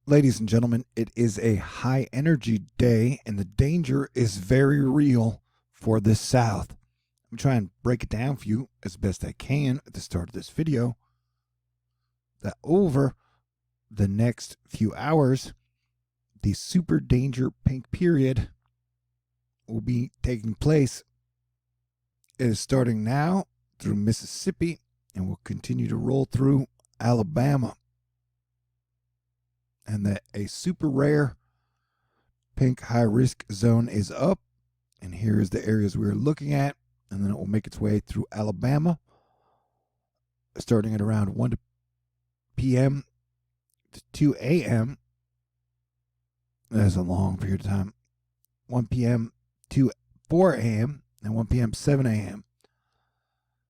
Ladies and gentlemen, it is a high energy day and the danger is very real for the South. I'm trying to break it down for you as best I can at the start of this video. That over the next few hours, the super danger pink period will be taking place. It is starting now through Mississippi and will continue to roll through Alabama. And that a super rare pink high risk zone is up. And here is the areas we're looking at. And then it will make its way through Alabama, starting at around 1 p.m. to 2 a.m. That's a long period of time. 1 p.m. to 4 a.m. and 1 p.m. 7 a.m.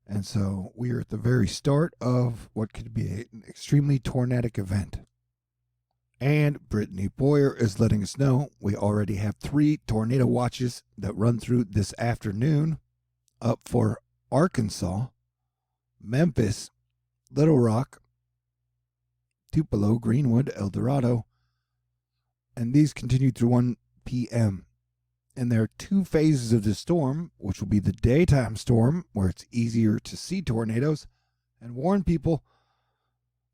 And so we are at the very start of what could be an extremely tornadic event. And Brittany Boyer is letting us know we already have 3 tornado watches that run through this afternoon up for Arkansas, Memphis, Little Rock, Tupelo, Greenwood, El Dorado, and these continue through 1 p.m. And there are 2 phases of the storm, which will be the daytime storm, where it's easier to see tornadoes and warn people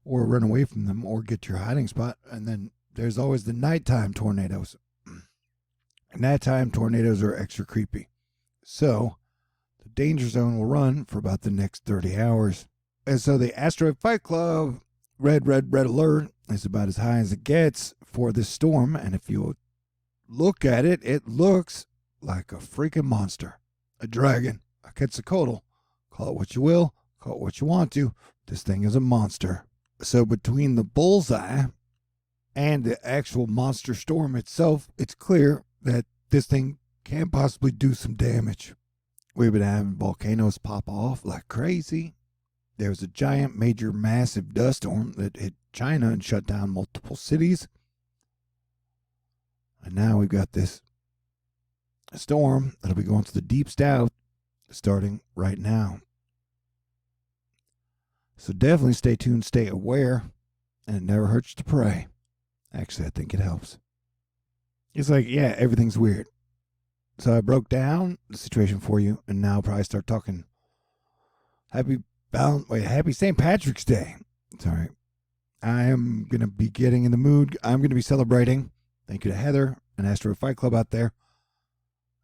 or run away from them or get your hiding spot. And then there's always the nighttime tornadoes. And nighttime tornadoes are extra creepy. So the danger zone will run for about the next 30 hours. And so the Asteroid Fight Club red alert is about as high as it gets for this storm. And if you look at it, it looks like a freaking monster. A dragon, a quetzalcoatl. Call it what you will, call it what you want to. This thing is a monster. So between the bullseye and the actual monster storm itself, it's clear that this thing can possibly do some damage. We've been having volcanoes pop off like crazy. There was a giant, major, massive dust storm that hit China and shut down multiple cities. And now we've got this storm that'll be going to the deep south starting right now. So definitely stay tuned, stay aware, and it never hurts to pray. Actually, I think it helps. It's like, yeah, everything's weird. So I broke down the situation for you, and now I'll probably start talking happy St. Patrick's Day. Sorry. I am going to be getting in the mood. I'm going to be celebrating. Thank you to Heather and Asteroid Fight Club out there.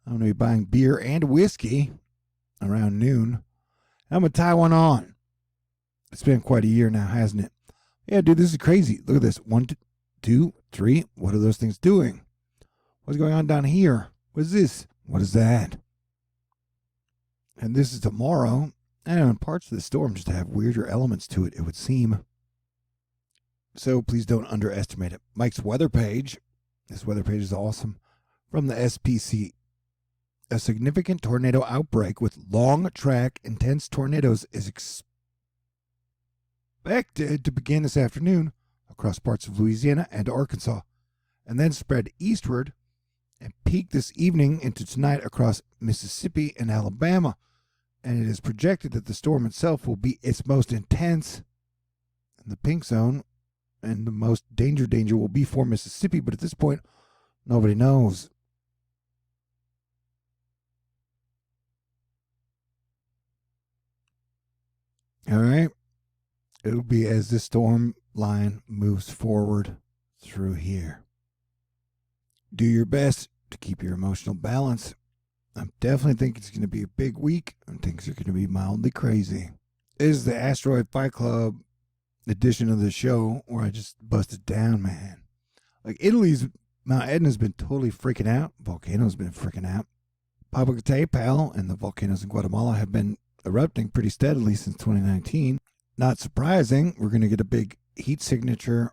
I'm going to be buying beer and whiskey around noon. I'm going to tie one on. It's been quite a year now, hasn't it? Yeah, dude, this is crazy. Look at this. 1, 2, 3. What are those things doing? What's going on down here? What is this? What is that? And this is tomorrow. And parts of the storm just have weirder elements to it, it would seem. So please don't underestimate it. Mike's weather page. This weather page is awesome. From the SPC. A significant tornado outbreak with long track intense tornadoes is expected to begin this afternoon across parts of Louisiana and Arkansas, and then spread eastward and peak this evening into tonight across Mississippi and Alabama. And it is projected that the storm itself will be its most intense in the pink zone, and the most danger will be for Mississippi, but at this point, nobody knows. All right. It'll be as this storm line moves forward through here. Do your best to keep your emotional balance. I definitely think it's going to be a big week, and things are going to be mildly crazy. This is the Asteroid Fight Club edition of the show where I just busted down, man. Like Italy's Mount Etna's been totally freaking out. Volcano's been freaking out. Popocatépetl and the volcanoes in Guatemala have been erupting pretty steadily since 2019. Not surprising, we're going to get a big heat signature,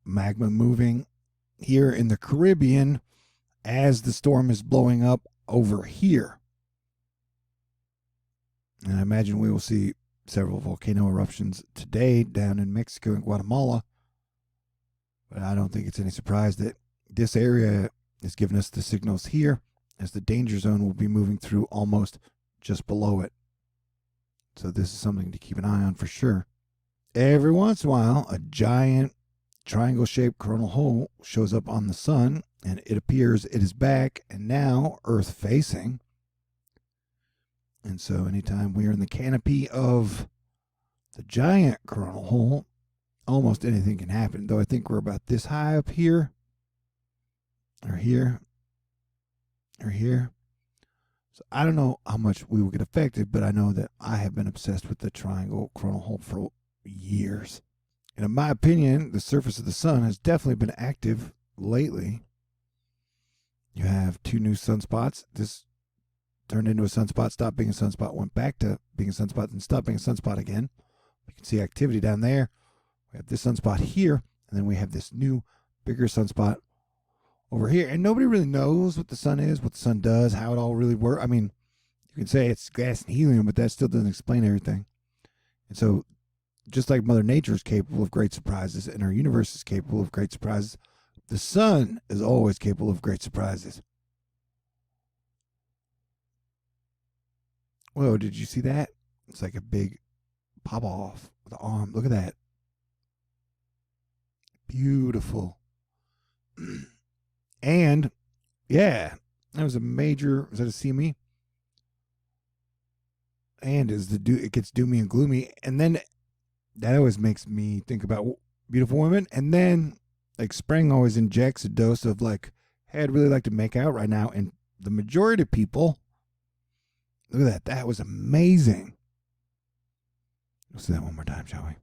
magma moving here in the Caribbean as the storm is blowing up over here. And I imagine we will see several volcano eruptions today down in Mexico and Guatemala. But I don't think it's any surprise that this area is giving us the signals here, as the danger zone will be moving through almost just below it. So this is something to keep an eye on for sure. Every once in a while, a giant triangle-shaped coronal hole shows up on the sun, and it appears it is back and now Earth-facing. And so anytime we are in the canopy of the giant coronal hole, almost anything can happen, though I think we're about this high up here, or here, or here. So I don't know how much we will get affected, but I know that I have been obsessed with the triangle coronal hole for years. And in my opinion, the surface of the sun has definitely been active lately. You have 2 new sunspots. This turned into a sunspot, stopped being a sunspot, went back to being a sunspot, and stopped being a sunspot again. You can see activity down there. We have this sunspot here, and then we have this new, bigger sunspot over here. And nobody really knows what the sun is, what the sun does, how it all really works. I mean, you can say it's gas and helium, but that still doesn't explain everything. And so, just like Mother Nature is capable of great surprises and our universe is capable of great surprises, the sun is always capable of great surprises. Whoa, did you see that? It's like a big pop off with the arm. Look at that. Beautiful. And, yeah, that was a major, was that a CME? And it gets doomy and gloomy. And then that always makes me think about beautiful women. And then, like, spring always injects a dose of, like, hey, I'd really like to make out right now. And the majority of people, look at that. That was amazing. Let's do that one more time, shall we?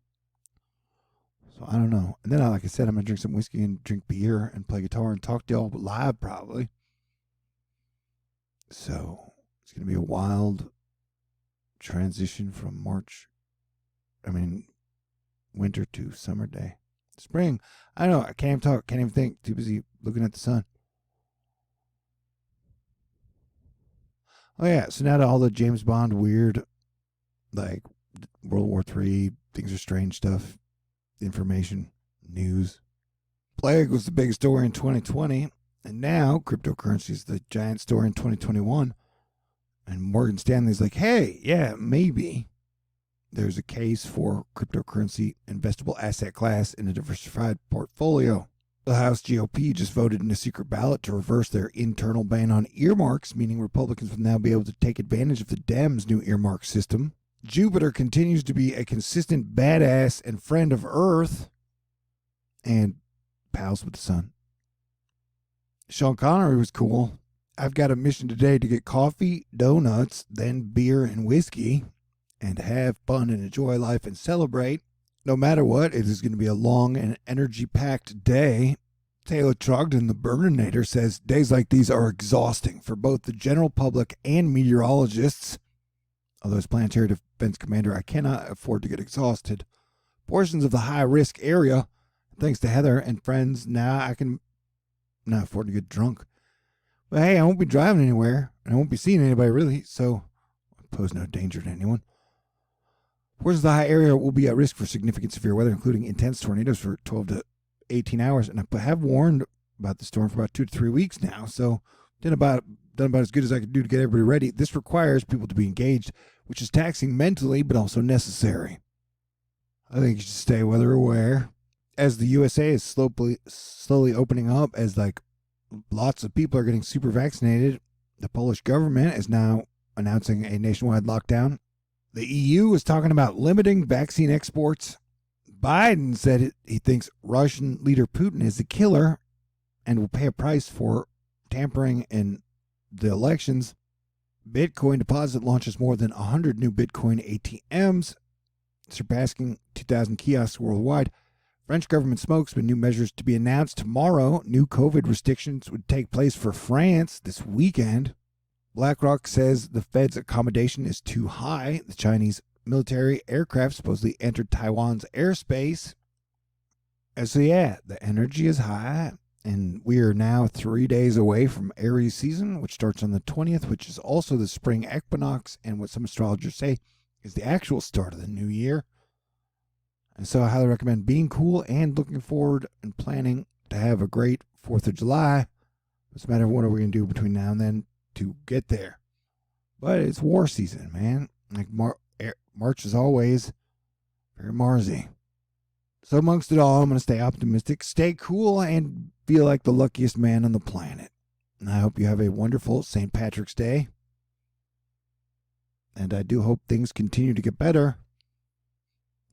So, I don't know. And then, like I said, I'm going to drink some whiskey and drink beer and play guitar and talk to y'all live, probably. So, it's going to be a wild transition from winter to summer day. Spring. I don't know. I can't even talk. Can't even think. Too busy looking at the sun. Oh, yeah. So now to all the James Bond weird, like World War III, things are strange stuff, information, news. Plague was the big story in 2020. And now cryptocurrency is the giant story in 2021. And Morgan Stanley's like, hey, yeah, maybe there's a case for cryptocurrency investable asset class in a diversified portfolio. The House GOP just voted in a secret ballot to reverse their internal ban on earmarks, meaning Republicans will now be able to take advantage of the Dems' new earmark system. Jupiter continues to be a consistent badass and friend of Earth and pals with the sun. Sean Connery was cool. I've got a mission today to get coffee, donuts, then beer and whiskey, and have fun and enjoy life and celebrate. No matter what, it is going to be a long and energy-packed day. Taylor Trogdon, the Burninator, says days like these are exhausting for both the general public and meteorologists. Although as planetary defense commander, I cannot afford to get exhausted. Portions of the high-risk area, thanks to Heather and friends, now I can not afford to get drunk. But hey, I won't be driving anywhere, and I won't be seeing anybody really, so I pose no danger to anyone. Portions of the high area will be at risk for significant severe weather, including intense tornadoes for 12 to 18 hours. And I have warned about the storm for about 2 to 3 weeks now, so done about as good as I could do to get everybody ready. This requires people to be engaged, which is taxing mentally, but also necessary. I think you should stay weather aware. As the USA is slowly opening up, as like lots of people are getting super vaccinated, the Polish government is now announcing a nationwide lockdown. The EU is talking about limiting vaccine exports. Biden said he thinks Russian leader Putin is a killer and will pay a price for tampering in the elections. Bitcoin deposit launches more than 100 new Bitcoin ATMs, surpassing 2,000 kiosks worldwide. French government spokesman, new measures to be announced tomorrow. New COVID restrictions would take place for France this weekend. BlackRock says the Fed's accommodation is too high. The Chinese military aircraft supposedly entered Taiwan's airspace. And so, yeah, the energy is high, and we are now 3 days away from Aries season, which starts on the 20th, which is also the spring equinox, and what some astrologers say is the actual start of the new year. And so I highly recommend being cool and looking forward and planning to have a great 4th of July. It's a matter of what are we going to do between now and then to get there. But it's war season, man. Like March is always very Marsy. So amongst it all, I'm going to stay optimistic, stay cool, and feel like the luckiest man on the planet. And I hope you have a wonderful St. Patrick's Day. And I do hope things continue to get better.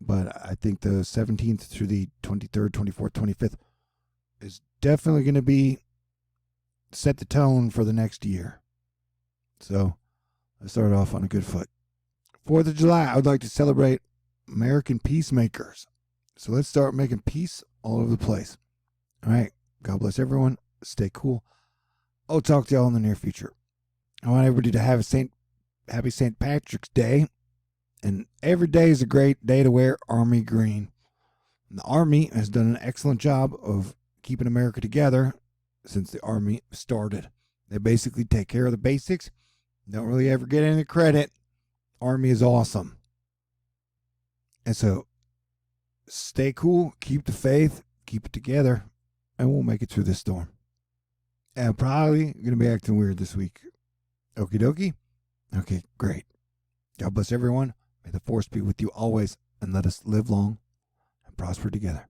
But I think the 17th through the 23rd, 24th, 25th is definitely going to set the tone for the next year. So let's start off on a good foot. 4th of July, I would like to celebrate American peacemakers. So let's start making peace all over the place. All right. God bless everyone. Stay cool. I'll talk to y'all in the near future. I want everybody to have a happy St. Patrick's Day. And every day is a great day to wear Army green. And the Army has done an excellent job of keeping America together since the Army started. They basically take care of the basics. Don't really ever get any credit. Army is awesome. And so stay cool, keep the faith, keep it together, and we'll make it through this storm. And I'm probably going to be acting weird this week. Okie dokie? Okay, great. God bless everyone. May the force be with you always, and let us live long and prosper together.